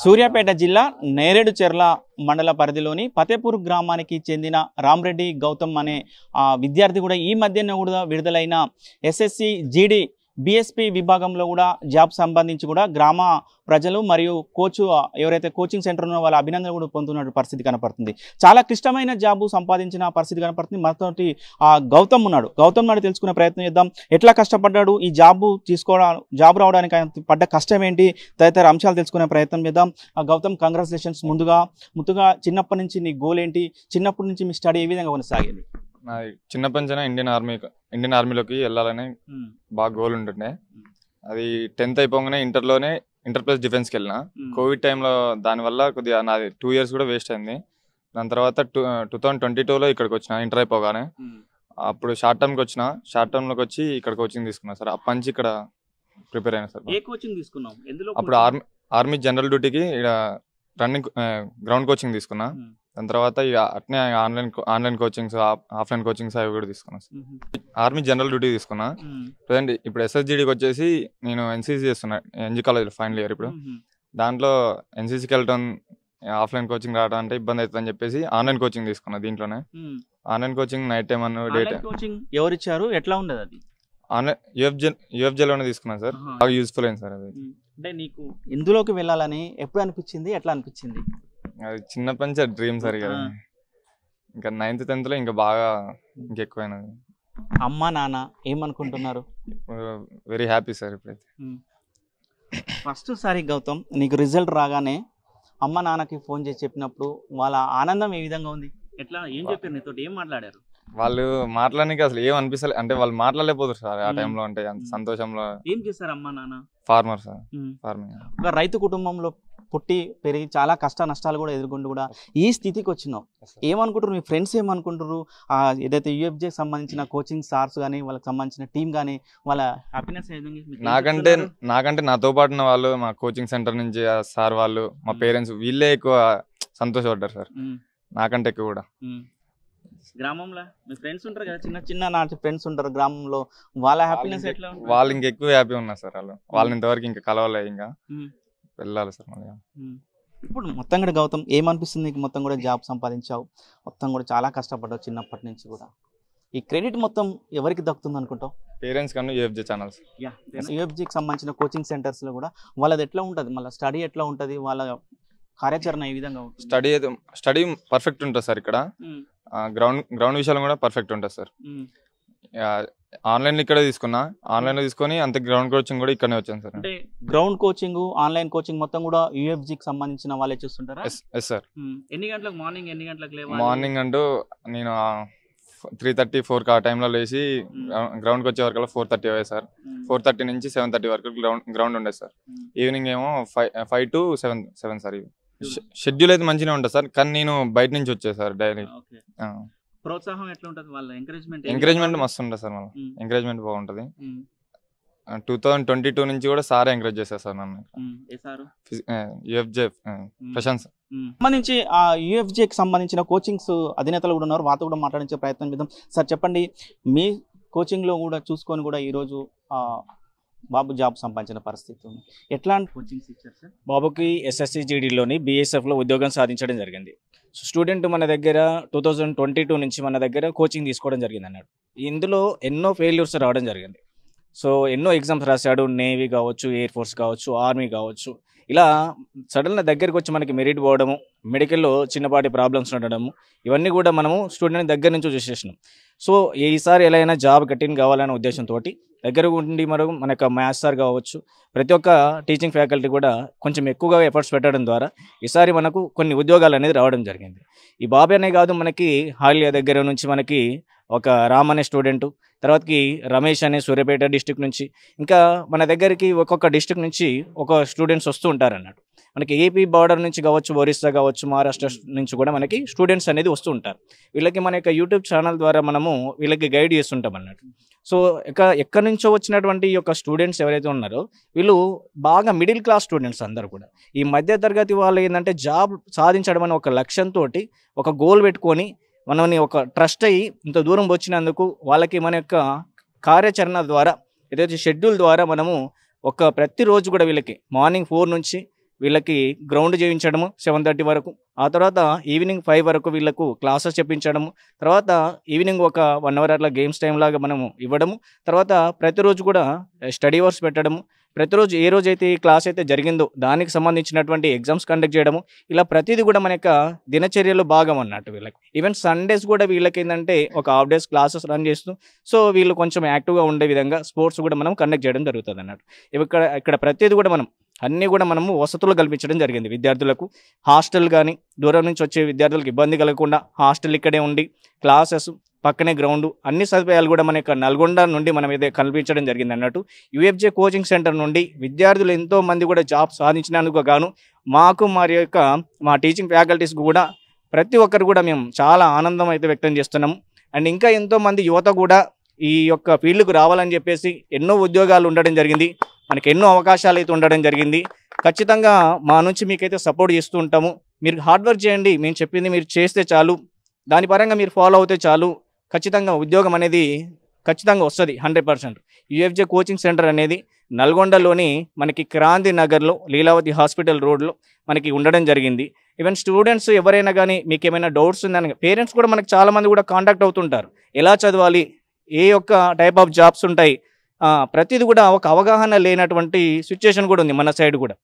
సూర్యాపేట జిల్లా నేరేడుచెర్ల మండల పరిధిలోని ఫతేపూర్ గ్రామానికి చెందిన రామరెడ్డి గౌతమ్ అనే విద్యార్థి కూడా ఈ మధ్యన కూడా విడుదలైన ఎస్ఎస్సి జీడీ బీఎస్పీ విభాగంలో కూడా జాబ్ సంబంధించి కూడా గ్రామ ప్రజలు మరియు ఎవరైతే కోచింగ్ సెంటర్ ఉన్న వాళ్ళ అభినందన కూడా పొందుతున్న పరిస్థితి కనపడుతుంది. చాలా క్లిష్టమైన జాబు సంపాదించిన పరిస్థితి కనపడుతుంది. మనతోటి గౌతమ్ ఉన్నాడు. గౌతమ్ నాడు తెలుసుకునే ప్రయత్నం చేద్దాం. ఎట్లా కష్టపడ్డాడు, ఈ జాబ్ రావడానికి ఆయన పడ్డ కష్టం ఏంటి, తదితర అంశాలు తెలుసుకునే ప్రయత్నం చేద్దాం. గౌతమ్, కంగ్రాచులేషన్స్. ముందుగా చిన్నప్పటి నుంచి నీ గోల్ ఏంటి, చిన్నప్పటి నుంచి మీ స్టడీ ఏ విధంగా కొనసాగింది? చిన్నప్పటి నుంచి ఇండియన్ ఆర్మీలోకి వెళ్ళాలని బాగా గోల్ ఉంటుండే. అది 10th అయిపోగానే ఇంటర్ ప్లస్ డిఫెన్స్కి వెళ్ళిన. కోవిడ్ టైంలో దానివల్ల కొద్దిగా నాది 2 years కూడా వేస్ట్ అయింది. దాని తర్వాత 2022లో ఇక్కడికి వచ్చిన. ఇంటర్ అయిపోగానే అప్పుడు షార్ట్ టర్మ్లోకి వచ్చి ఇక్కడ కోచింగ్ తీసుకున్నా సార్. అప్పటి నుంచి ఇక్కడ ప్రిపేర్ అయినా సార్. ఏ కోచింగ్ తీసుకున్నాం? అప్పుడు ఆర్మీ జనరల్ డ్యూటీకి ఇక్కడ రన్నింగ్ గ్రౌండ్ కోచింగ్ తీసుకున్నా. దాని తర్వాత ఇక అట్నే ఆన్లైన్ కోచింగ్స్, ఆఫ్లైన్ కోచింగ్స్ అవి కూడా తీసుకున్నా సార్. ఆర్మీ జనరల్ డ్యూటీ తీసుకున్నా. ప్రజెంట్ ఇప్పుడు ఎస్ఎస్జిడికి వచ్చేసి నేను ఎన్సీసీ చేస్తున్నా, ఎన్జీ కాలేజ్ ఫైనల్ ఇయర్. ఇప్పుడు దాంట్లో ఎన్సీసీకి వెళ్ళటం, ఆఫ్లైన్ కోచింగ్ రావడం అంటే ఇబ్బంది అవుతుందని చెప్పేసి ఆన్లైన్ కోచింగ్ తీసుకున్నా. దీంట్లోనే ఆన్లైన్ కోచింగ్ నైట్ టైం అన్న డే టైం. ఎవరు ఇచ్చారు, ఎట్లా ఉండదు అది? ఆన్లైన్ యూఎఫ్జేలోనే తీసుకున్నాను సార్. బాగా యూస్ఫుల్ అయింది సార్ అది. అంటే నీకు ఇందులోకి వెళ్ళాలని ఎప్పుడు అనిపించింది, ఎట్లా అనిపించింది? అది చిన్నప్పటి నుంచి డ్రీమ్ సార్. కదా ఇంకా 9th 10thలో ఇంకా బాగా ఇంకెక్కువైనది. అమ్మ నాన్న ఏమనుకుంటున్నారు? Very happy sir. ఇప్పుడైతే ఫస్ట్ సారి గౌతమ్, నీకు రిజల్ట్ రాగానే అమ్మ నాన్నకి ఫోన్ చేసి చెప్పినప్పుడు వాళ్ళ ఆనందం ఏ విధంగా ఉంది? ఎట్లా, ఏం చెప్పారు నీతో, ఏం మాట్లాడారు? వాళ్ళు మాట్లాడడానికి అసలు ఏం అనిపిస్తలే, అంటే వాళ్ళు మాట్లాడలేకపోతారు సార్ ఆ టైంలో. అంటే అంత సంతోషంలో. ఏం చేస్తారు అమ్మ నాన్న? Farmer sir, farming. ఒక రైతు కుటుంబంలో పుట్టి పెరిగి చాలా కష్ట నష్టాలు కూడా ఎదుర్కొంటూ కూడా ఈ స్థితికి వచ్చినావు. ఏమనుకుంటారు మీ ఫ్రెండ్స్, ఏమనుకుంటారు? ఏదైతే యూఎఫ్జేకి సంబంధించిన కోచింగ్ సార్స్ కానీ, వాళ్ళకి సంబంధించిన టీం కానీ, వాళ్ళ హ్యాపీనెస్ నాకంటే నాతో పాటు ఉన్న వాళ్ళు, మా కోచింగ్ సెంటర్ నుంచి సార్ వాళ్ళు, మా పేరెంట్స్, వీళ్ళే ఎక్కువ సంతోషపడ్డారు సార్ నాకంటే ఎక్కువ కూడా. గ్రామంలో మీ ఫ్రెండ్స్ ఉంటారు కదా, చిన్న చిన్న నాటి ఫ్రెండ్స్ ఉంటారు గ్రామంలో, వాళ్ళ హ్యాపీనెస్ ఎట్లా? వాళ్ళు ఇంకెక్కువ హ్యాపీ ఉన్నారు సార్. వాళ్ళని ఇంతవరకు ఇంకా కలవలే, ఇంకా వెళ్ళాలి సార్ మళ్ళీ. ఇప్పుడు మొత్తం కూడా గౌతమ్ ఏమనిపిస్తుంది నీకు? మొత్తం కూడా జాబ్ సంపాదించావు, మొత్తం కూడా చాలా కష్టపడ్డావు చిన్నప్పటి నుంచి కూడా. ఈ క్రెడిట్ మొత్తం ఎవరికి దక్కుతుంది అనుకుంటావు? పేరెంట్స్ కన్నా యూఎఫ్జే ఛానల్స్. యూఎఫ్జేకి సంబంధించిన కోచింగ్ సెంటర్స్లో కూడా వాళ్ళది ఎట్లా ఉంటుంది, మళ్ళీ స్టడీ ఎట్లా ఉంటుంది, వాళ్ళ కార్యాచరణ ఏ విధంగా ఉంటుంది? స్టడీ పర్ఫెక్ట్ ఉంటుంది సార్. ఇక్కడ గ్రౌండ్ విషయాలు కూడా పర్ఫెక్ట్ ఉంటుంది సార్. ఆన్లైన్ ఇక్కడే తీసుకున్నా, ఆన్లైన్లో తీసుకొని అంతే. గ్రౌండ్ కోచింగ్ కూడా ఇక్కడనే వచ్చాను సార్. అంటే గ్రౌండ్ కోచింగ్, ఆన్లైన్ కోచింగ్ మొత్తం కూడా యూఎఫ్జీకి సంబంధించిన వాళ్ళే చూస్తుంటారా? Yes sir. ఎన్ని గంటలకు మార్నింగ్, ఎన్ని గంటలకు లేవాలి? మార్నింగ్ అంటూ నేను 3:30-4 ఆ టైంలో లేచి గ్రౌండ్కి వచ్చే వరకు 4:30 అయ్యాయి సార్. 4:30 నుంచి 7:30 వరకు గ్రౌండ్ ఉండేది సార్. ఈవినింగ్ ఏమో 5 to 7 సార్. షెడ్యూల్ అయితే మంచిగా ఉంటుంది సార్, కానీ నేను బయట నుంచి వచ్చే సార్ డైలీ. ప్రోత్సాహం ఎట్లా ఉంటుంది వాళ్ళ? ఎంకరేజ్మెంట్ మస్తు ఉంటుంది సార్. మన ఎంకరేజ్మెంట్ బాగుంటుంది. 2022 నుంచి కూడా సార్ ఎంకరేజ్ చేశారు సార్ నన్ను. యూఎఫ్జే ప్రశాంత్ సంబంధించి ఆ యూఎఫ్జేకి సంబంధించిన కోచింగ్స్ అధినేతలు కూడా ఉన్నారు, వారితో కూడా మాట్లాడించే ప్రయత్నం చేద్దాం. సార్ చెప్పండి, మీ కోచింగ్లో కూడా చూసుకొని కూడా ఈరోజు బాబు జాబ్ సంపాదించిన పరిస్థితి ఉంది. ఎట్లాంటి కోచింగ్స్ ఇచ్చారు సార్? బాబుకి ఎస్ఎస్సి జీడీలోని బీఎస్ఎఫ్లో ఉద్యోగం సాధించడం జరిగింది. స్టూడెంట్ మన దగ్గర 2022 నుంచి మన దగ్గర కోచింగ్ తీసుకోవడం జరిగింది అన్నాడు. ఇందులో ఎన్నో ఫెయిల్యూర్స్ రావడం జరిగింది. సో ఎన్నో ఎగ్జామ్స్ రాశాడు, నేవీ కావచ్చు, ఎయిర్ ఫోర్స్ కావచ్చు, ఆర్మీ కావచ్చు. ఇలా సడన్గా దగ్గరికి వచ్చి మనకి మెరిట్ పోవడము, మెడికల్లో చిన్నపాటి ప్రాబ్లమ్స్ ఉండడము, ఇవన్నీ కూడా మనము స్టూడెంట్ దగ్గర నుంచి చూసేసినాం. సో ఈసారి ఎలా అయినా జాబ్ కట్టిన కావాలనే ఉద్దేశంతో దగ్గర ఉండి మన యొక్క మ్యాథ్స్ సార్ కావచ్చు, ప్రతి ఒక్క టీచింగ్ ఫ్యాకల్టీ కూడా కొంచెం ఎక్కువగా ఎఫర్ట్స్ పెట్టడం ద్వారా ఈసారి మనకు కొన్ని ఉద్యోగాలు అనేది రావడం జరిగింది. ఈ బాబు అనే కాదు, మనకి హాలియా దగ్గర నుంచి మనకి ఒక రామ్ అనే స్టూడెంటు, తర్వాతకి రమేష్ అనే సూర్యాపేట డిస్టిక్ నుంచి, ఇంకా మన దగ్గరికి ఒక్కొక్క డిస్టిక్ నుంచి ఒక స్టూడెంట్స్ వస్తూ ఉంటారు అన్నట్టు. మనకి ఏపీ బార్డర్ నుంచి కావచ్చు, ఒరిస్సా కావచ్చు, మహారాష్ట్ర నుంచి కూడా మనకి స్టూడెంట్స్ అనేది వస్తూ ఉంటారు. వీళ్ళకి మన యొక్క యూట్యూబ్ ఛానల్ ద్వారా మనము వీళ్ళకి గైడ్ చేస్తుంటాం అన్నట్టు. సో ఎక్కడి నుంచో వచ్చినటువంటి ఈ యొక్క స్టూడెంట్స్ ఎవరైతే ఉన్నారో వీళ్ళు బాగా మిడిల్ క్లాస్ స్టూడెంట్స్ అందరూ కూడా. ఈ మధ్య తరగతి వాళ్ళు ఏంటంటే జాబ్ సాధించడం అనే ఒక లక్ష్యంతో ఒక గోల్ పెట్టుకొని మనల్ని ఒక ట్రస్ట్ అయ్యి ఇంత దూరం వచ్చినందుకు వాళ్ళకి మన యొక్క కార్యాచరణ ద్వారా ఏదైతే షెడ్యూల్ ద్వారా మనము ఒక ప్రతిరోజు కూడా వీళ్ళకి మార్నింగ్ 4 నుంచి వీళ్ళకి గ్రౌండ్ చేయించడము 7:30 వరకు, ఆ తర్వాత ఈవినింగ్ 5 వరకు వీళ్ళకు క్లాసెస్ చెప్పించడము, తర్వాత ఈవినింగ్ ఒక 1 అవర్ అట్లా గేమ్స్ టైం లాగా మనము ఇవ్వడము, తర్వాత ప్రతిరోజు కూడా స్టడీ అవర్స్ పెట్టడము, ప్రతిరోజు ఏ రోజైతే ఈ క్లాస్ అయితే జరిగిందో దానికి సంబంధించినటువంటి ఎగ్జామ్స్ కండక్ట్ చేయడము, ఇలా ప్రతిదీ కూడా మన యొక్క దినచర్యలో భాగం అన్నట్టు వీళ్ళకి. ఈవెన్ సండేస్ కూడా వీళ్ళకి ఏంటంటే ఒక హాఫ్ డేస్ క్లాసెస్ రన్ చేస్తూ సో వీళ్ళు కొంచెం యాక్టివ్గా ఉండే విధంగా స్పోర్ట్స్ కూడా మనం కండక్ట్ చేయడం జరుగుతుంది అన్నట్టు. ఇక్కడ ప్రతిదీ కూడా అన్నీ కూడా మనము వసతులు కల్పించడం జరిగింది విద్యార్థులకు. హాస్టల్ కానీ దూరం నుంచి వచ్చే విద్యార్థులకు ఇబ్బంది కలగకుండా హాస్టల్ ఇక్కడే ఉండి క్లాసెస్ పక్కనే గ్రౌండ్ అన్ని సదుపాయాలు కూడా మన యొక్క నల్గొండ నుండి మనం అయితే కల్పించడం జరిగింది అన్నట్టు. యూఎఫ్జే కోచింగ్ సెంటర్ నుండి విద్యార్థులు ఎంతో మంది కూడా జాబ్ సాధించినందుకు గాను మాకు మా టీచింగ్ ఫ్యాకల్టీస్ కూడా ప్రతి ఒక్కరు కూడా మేము చాలా ఆనందం అయితే వ్యక్తం చేస్తున్నాము. అండ్ ఇంకా ఎంతోమంది యువత కూడా ఈ యొక్క ఫీల్డ్కు రావాలని చెప్పేసి ఎన్నో ఉద్యోగాలు ఉండడం జరిగింది, మనకి ఎన్నో అవకాశాలు అయితే ఉండడం జరిగింది. ఖచ్చితంగా మా నుంచి మీకైతే సపోర్ట్ చేస్తూ ఉంటాము. మీరు హార్డ్ వర్క్ చేయండి, మేము చెప్పింది మీరు చేస్తే చాలు, దాని పరంగా మీరు ఫాలో అవుతే చాలు, ఖచ్చితంగా ఉద్యోగం అనేది ఖచ్చితంగా వస్తుంది 100%. యూఎఫ్జే కోచింగ్ సెంటర్ అనేది నల్గొండలోని మనకి క్రాంతి నగర్లో లీలావతి హాస్పిటల్ రోడ్లో మనకి ఉండడం జరిగింది. ఈవెన్ స్టూడెంట్స్ ఎవరైనా కానీ మీకు ఏమైనా డౌట్స్ ఉందని పేరెంట్స్ కూడా మనకు చాలామంది కూడా కాంటాక్ట్ అవుతుంటారు, ఎలా చదవాలి, ఏ యొక్క టైప్ ఆఫ్ జాబ్స్ ఉంటాయి, ప్రతిది కూడా ఒక అవగాహన లేనటువంటి సిచ్యుయేషన్ కూడా ఉంది మన సైడ్ కూడా.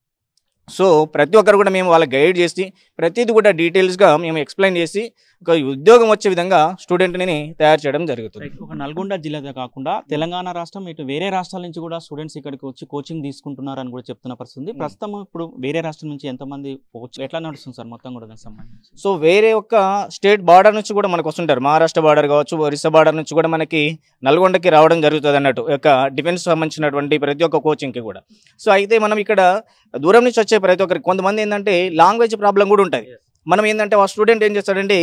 సో ప్రతి ఒక్కరు కూడా మేము వాళ్ళకి గైడ్ చేసి ప్రతిది కూడా డీటెయిల్స్గా మేము ఎక్స్ప్లెయిన్ చేసి ఒక ఉద్యోగం వచ్చే విధంగా స్టూడెంట్ని తయారు చేయడం జరుగుతుంది. ఒక నల్గొండ జిల్లాదే కాకుండా తెలంగాణ రాష్ట్రం ఇటు వేరే రాష్ట్రాల నుంచి కూడా స్టూడెంట్స్ ఇక్కడికి వచ్చి కోచింగ్ తీసుకుంటున్నారని కూడా చెప్తున్న పరిస్థితి. ప్రస్తుతం ఇప్పుడు వేరే రాష్ట్రం నుంచి ఎంతమంది ఎట్లా నడుస్తుంది సార్ మొత్తం కూడా దానికి సంబంధించి? సో వేరే ఒక స్టేట్ బార్డర్ నుంచి కూడా మనకు వస్తుంటారు, మహారాష్ట్ర బార్డర్ కావచ్చు, ఒరిస్సా బార్డర్ నుంచి కూడా మనకి నల్గొండకి రావడం జరుగుతుంది అన్నట్టు, యొక్క డిఫెన్స్ సంబంధించినటువంటి ప్రతి ఒక్క కోచింగ్కి కూడా. సో అయితే మనం ఇక్కడ దూరం నుంచి వచ్చే ప్రతి ఒక్కరికి కొంతమంది ఏంటంటే లాంగ్వేజ్ ప్రాబ్లం కూడా ఉంటుంది. మనం ఏంటంటే ఆ స్టూడెంట్ ఏం చేస్తాడంటే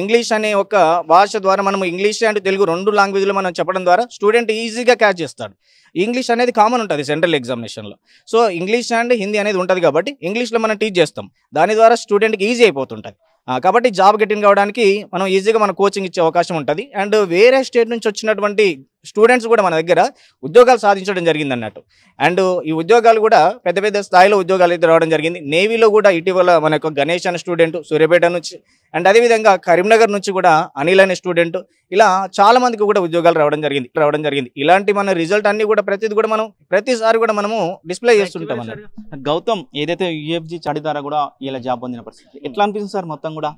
ఇంగ్లీష్ అనే ఒక భాష ద్వారా మనం ఇంగ్లీష్ అండ్ తెలుగు 2 లాంగ్వేజ్లో మనం చెప్పడం ద్వారా స్టూడెంట్ ఈజీగా క్యాచ్ చేస్తాడు. ఇంగ్లీష్ అనేది కామన్ ఉంటుంది సెంట్రల్ ఎగ్జామినేషన్లో. సో ఇంగ్లీష్ అండ్ హిందీ అనేది ఉంటుంది కాబట్టి ఇంగ్లీష్లో మనం టీచ్ చేస్తాం, దాని ద్వారా స్టూడెంట్కి ఈజీ అయిపోతుంటుంది. కాబట్టి జాబ్ గెటిన్ కావడానికి మనం ఈజీగా మన కోచింగ్ ఇచ్చే అవకాశం ఉంటుంది. అండ్ వేరే స్టేట్ నుంచి వచ్చినటువంటి స్టూడెంట్స్ కూడా మన దగ్గర ఉద్యోగాలు సాధించడం జరిగింది అన్నట్టు. అండ్ ఈ ఉద్యోగాలు కూడా పెద్ద పెద్ద స్థాయిలో ఉద్యోగాలు అయితే రావడం జరిగింది. నేవీలో కూడా ఇటీవల మనకు గణేష్ అనే స్టూడెంట్ సూర్యాపేట నుంచి, అండ్ అదేవిధంగా కరీంనగర్ నుంచి కూడా అనిల్ అనే స్టూడెంట్, ఇలా చాలా మందికి కూడా ఉద్యోగాలు రావడం జరిగింది. ఇలాంటి మన రిజల్ట్ అన్ని కూడా ప్రతిది కూడా మనం ప్రతిసారి కూడా మనము డిస్ప్లే చేస్తుంటాం అన్నట్టు. గౌతమ్ ఏదైతే యూఎఫ్జీ స్టడీ ద్వారా కూడా ఇలా జాబ్ పొందిన పరిస్థితి ఎట్లా అనిపిస్తుంది సార్? మొత్తం కూడా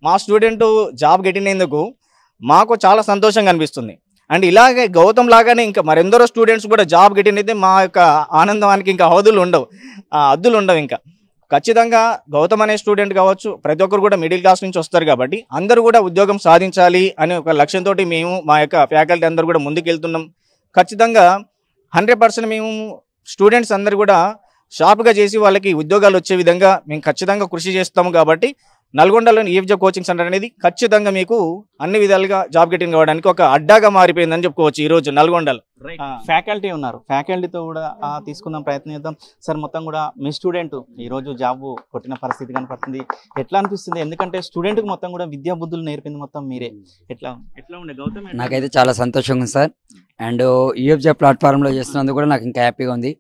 మా స్టూడెంట్ జాబ్ గెటినందుకు మాకు చాలా సంతోషంగా అనిపిస్తుంది. అండ్ ఇలాగే గౌతమ్ లాగానే ఇంకా మరెందరో స్టూడెంట్స్ కూడా జాబ్ గెటినైతే మా యొక్క ఆనందానికి ఇంకా హద్దులు ఉండవు. ఇంకా ఖచ్చితంగా గౌతమ్ అనే స్టూడెంట్ కావచ్చు, ప్రతి ఒక్కరు కూడా మిడిల్ క్లాస్ నుంచి వస్తారు కాబట్టి అందరూ కూడా ఉద్యోగం సాధించాలి అనే ఒక లక్ష్యంతో మేము మా యొక్క ఫ్యాకల్టీ అందరూ కూడా ముందుకెళ్తున్నాం. ఖచ్చితంగా 100% మేము స్టూడెంట్స్ అందరూ కూడా షార్ప్గా చేసి వాళ్ళకి ఉద్యోగాలు వచ్చే విధంగా మేము ఖచ్చితంగా కృషి చేస్తాము. కాబట్టి నల్గొండలోని యూఎఫ్జే కోచింగ్ సెంటర్ అనేది ఖచ్చితంగా మీకు అన్ని విధాలుగా జాబ్ గెటిన్ కావడానికి ఒక అడ్డాగా మారిపోయిందని చెప్పుకోవచ్చు. ఈ రోజు నల్గొండలో ఫ్యాకల్టీ ఉన్నారు, ఫ్యాకల్టీతో కూడా తీసుకుందాం, ప్రయత్నం చేద్దాం సార్. మొత్తం కూడా మీ స్టూడెంట్ ఈరోజు జాబ్ కొట్టిన పరిస్థితి కనపడుతుంది, ఎట్లా అనిపిస్తుంది? ఎందుకంటే స్టూడెంట్కి మొత్తం కూడా విద్యా బుద్ధులు నేర్పింది మొత్తం మీరే. ఎట్లా ఉండే గౌతమ్? నాకైతే చాలా సంతోషంగా ఉంది సార్. అండ్ యూఎఫ్జే ప్లాట్ఫామ్లో చేస్తున్నందుకు కూడా నాకు ఇంకా హ్యాపీగా ఉంది.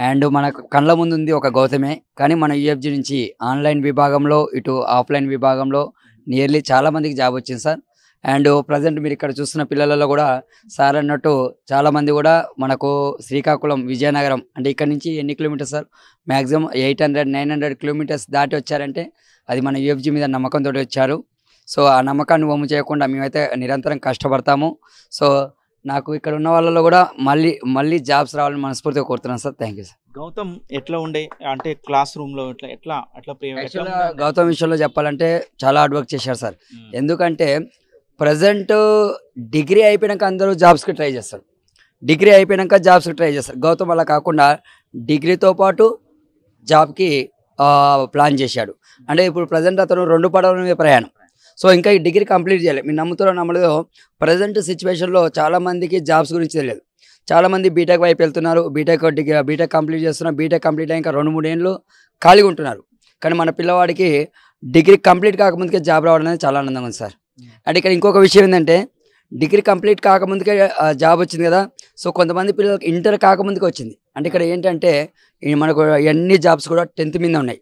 అండ్ మన కళ్ళ ముందు ఉంది ఒక గౌతమే, కానీ మన యూఎఫ్జే నుంచి ఆన్లైన్ విభాగంలో ఇటు ఆఫ్లైన్ విభాగంలో నియర్లీ చాలా మందికి జాబ్ వచ్చింది సార్. అండ్ ప్రజెంట్ మీరు ఇక్కడ చూస్తున్న పిల్లలలో కూడా సార్ అన్నట్టు చాలామంది కూడా మనకు శ్రీకాకుళం, విజయనగరం అంటే ఇక్కడ నుంచి ఎన్ని కిలోమీటర్స్ సార్? మ్యాక్సిమం 800-900 కిలోమీటర్స్ దాటి వచ్చారంటే అది మన యూఎఫ్జే మీద నమ్మకంతో వచ్చారు. సో ఆ నమ్మకాన్ని వమ్ము చేయకుండా మేమైతే నిరంతరం కష్టపడతాము. సో నాకు ఇక్కడ ఉన్న వాళ్ళలో కూడా మళ్ళీ జాబ్స్ రావాలని మనస్ఫూర్తిగా కోరుతున్నాను sir. Thank you sir. Gautam ఎట్లా ఉండే అంటే క్లాస్ రూమ్లో ఎట్లా గౌతమ్ విషయంలో చెప్పాలంటే చాలా హార్డ్ వర్క్ చేశారు సార్. ఎందుకంటే ప్రజెంట్ డిగ్రీ అయిపోయాక అందరూ జాబ్స్కి ట్రై చేస్తారు, గౌతమ్ అలా కాకుండా డిగ్రీతో పాటు జాబ్కి ప్లాన్ చేశాడు. అంటే ఇప్పుడు ప్రజెంట్ అతను 2 పడవల మీద ప్రయాణం. సో ఇంకా ఈ డిగ్రీ కంప్లీట్ చేయాలి. మీరు నమ్మలేదో ప్రజెంట్ సిచ్యువేషన్లో చాలామందికి జాబ్స్ గురించి తెలియదు. చాలామంది బీటెక్ వైపు వెళ్తున్నారు, బీటెక్ కంప్లీట్ చేస్తున్నారు, బీటెక్ కంప్లీట్ అయ్యాక 2-3 ఏళ్ళు ఖాళీగా ఉంటున్నారు. కానీ మన పిల్లవాడికి డిగ్రీ కంప్లీట్ కాకముందుకే జాబ్ రావడం అనేది చాలా ఆనందంగా ఉంది సార్. అంటే ఇక్కడ ఇంకొక విషయం ఏంటంటే డిగ్రీ కంప్లీట్ కాకముందుకే జాబ్ వచ్చింది కదా. సో కొంతమంది పిల్లలకి ఇంటర్ కాకముందుకే వచ్చింది. అంటే ఇక్కడ ఏంటంటే మనకు అన్ని జాబ్స్ కూడా 10th మీద ఉన్నాయి.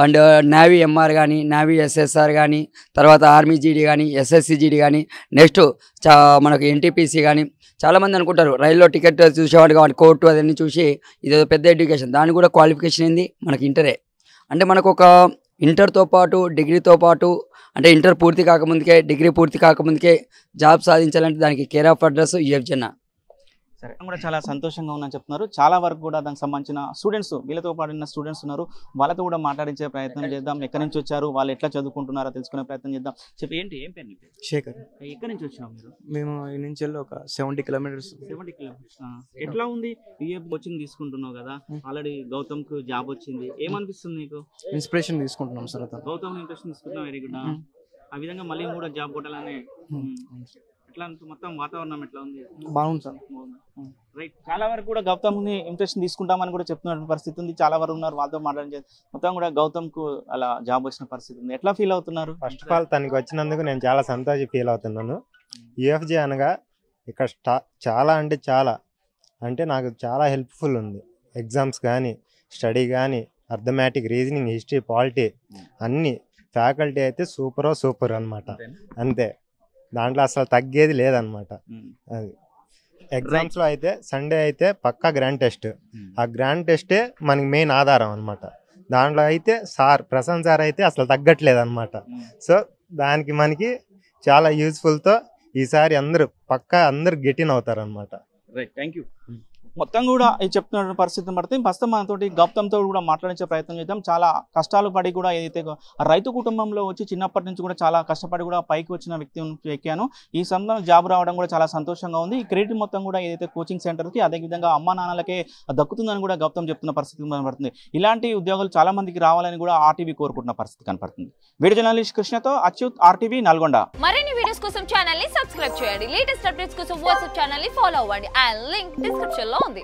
అండ్ నేవీ ఎంఆర్ కానీ, నేవీ ఎస్ఎస్ఆర్ కానీ, తర్వాత ఆర్మీ జీడీ కానీ, ఎస్ఎస్సి జీడీ కానీ, నెక్స్ట్ మనకు ఎన్టీపీసీ కానీ. చాలామంది అనుకుంటారు రైల్లో టికెట్ చూసేవాడు కాబట్టి కోర్టు అదన్నీ చూసి ఇది పెద్ద ఎడ్యుకేషన్, దాని కూడా క్వాలిఫికేషన్ ఏంది మనకి ఇంటరే. అంటే మనకు ఒక ఇంటర్తో పాటు డిగ్రీతో పాటు అంటే ఇంటర్ పూర్తి కాకముందుకే డిగ్రీ పూర్తి కాకముందుకే జాబ్ సాధించాలంటే దానికి కేర్ ఆఫ్ అడ్రస్ యూఎఫ్జే అన్న. సరే కూడా చాలా సంతోషంగా ఉందని చెప్తున్నారు. చాలా వరకు కూడా దానికి సంబంధించిన స్టూడెంట్స్, వీళ్ళతో పాడిన స్టూడెంట్స్ ఉన్నారు, వాళ్ళతో కూడా మాట్లాడించే ప్రయత్నం చేద్దాం. ఎక్కడి నుంచి వచ్చారు, వాళ్ళు ఎట్లా చదువుకుంటున్నారో తెలుసుకునే ప్రయత్నం చేద్దాం. చెప్పి ఏం పేరు? శేఖర్. ఎక్కడి నుంచి వచ్చినాం మీరు? మేము ఈ నుంచి వెళ్ళి ఒక 70 కిలోమీటర్స్. 70 కిలోమీటర్స్. ఎట్లా ఉంది యూఎఫ్ కోచింగ్ తీసుకుంటున్నావు కదా, ఆల్రెడీ గౌతమ్ కు జాబ్ వచ్చింది, ఏమనిపిస్తుంది నీకు? ఇన్స్పిరేషన్ తీసుకుంటున్నాం సార్. గౌతమ్ ఇంట్రెస్ట్ తీసుకుంటున్నాం, వెరీ గుడ్. ఆ విధంగా మళ్ళీ కూడా జాబ్ కొట్టాలని ఎట్లా మొత్తం వాతావరణం ఎట్లా ఉంది? బాగుంది సార్. రైట్. చాలా వరకు కూడా గౌతమ్ ని ఇంట్రెస్ట్ తీసుకుంటామని కూడా చెప్తున్న పరిస్థితి ఉంది. చాలా వరకు ఉన్నారు, వాళ్ళతో మాట్లాడి మొత్తం కూడా గౌతమ్ కు అలా జాబ్ వచ్చిన పరిస్థితి ఉంది. ఎట్లా ఫీల్ అవుతున్నారు? ఫస్ట్ ఆఫ్ ఆల్ తనకి వచ్చినందుకు నేను చాలా సంతోషం ఫీల్ అవుతున్నాను. యూఎఫ్జే అనగా ఇక్కడ చాలా అంటే నాకు చాలా హెల్ప్ఫుల్ ఉంది. ఎగ్జామ్స్ కానీ, స్టడీ కానీ, అర్థమెటిక్, రీజనింగ్, హిస్టరీ, పాలిటీ అన్ని ఫ్యాకల్టీ అయితే సూపర్ అన్నమాట. అంతే, దాంట్లో అసలు తగ్గేది లేదనమాట. అది ఎగ్జామ్స్ లో అయితే సండే అయితే పక్కా గ్రాండ్ టెస్ట్. ఆ గ్రాండ్ టెస్టే మనకి మెయిన్ ఆధారం అనమాట. దాంట్లో అయితే ప్రశాంత్ సార్ అయితే అసలు తగ్గట్లేదు అనమాట. సో దానికి మనకి చాలా యూజ్ఫుల్తో ఈసారి అందరూ గెటిన్ అవుతారు అనమాట. Right, thank you. మొత్తం కూడా ఇది చెప్తున్న పరిస్థితిని బట్టి ప్రస్తుతం మనతోటి గౌతమ్తో కూడా మాట్లాడించే ప్రయత్నం చేద్దాం. చాలా కష్టాలు పడి కూడా ఏదైతే రైతు కుటుంబంలో వచ్చి చిన్నప్పటి నుంచి కూడా చాలా కష్టపడి కూడా పైకి వచ్చిన వ్యక్తి ఎక్కాను. ఈ సందర్భంలో జాబ్ రావడం కూడా చాలా సంతోషంగా ఉంది. ఈ క్రెడిట్ మొత్తం కూడా ఏదైతే కోచింగ్ సెంటర్కి, అదేవిధంగా అమ్మా నాన్నలకే దక్కుతుందని కూడా గౌతమ్ చెప్తున్న పరిస్థితి కనబడుతుంది. ఇలాంటి ఉద్యోగాలు చాలా మందికి రావాలని కూడా ఆర్టీవీ కోరుకుంటున్న పరిస్థితి కనపడుతుంది. వీడియో జర్నలిస్ట్ కృష్ణతో అచ్యుత్, ఆర్టీవీ నల్గొండ. మరిన్ని వీడియోస్ కోసం ఛానల్ ని సబ్స్క్రైబ్ చేయండి. లేటెస్ట్ అప్డేట్స్ కోసం వాట్సాప్ ఛానల్ ని ఫాలో అవ్వండి. అండ్ లింక్ డిస్క్రిప్షన్ లో ఉంది.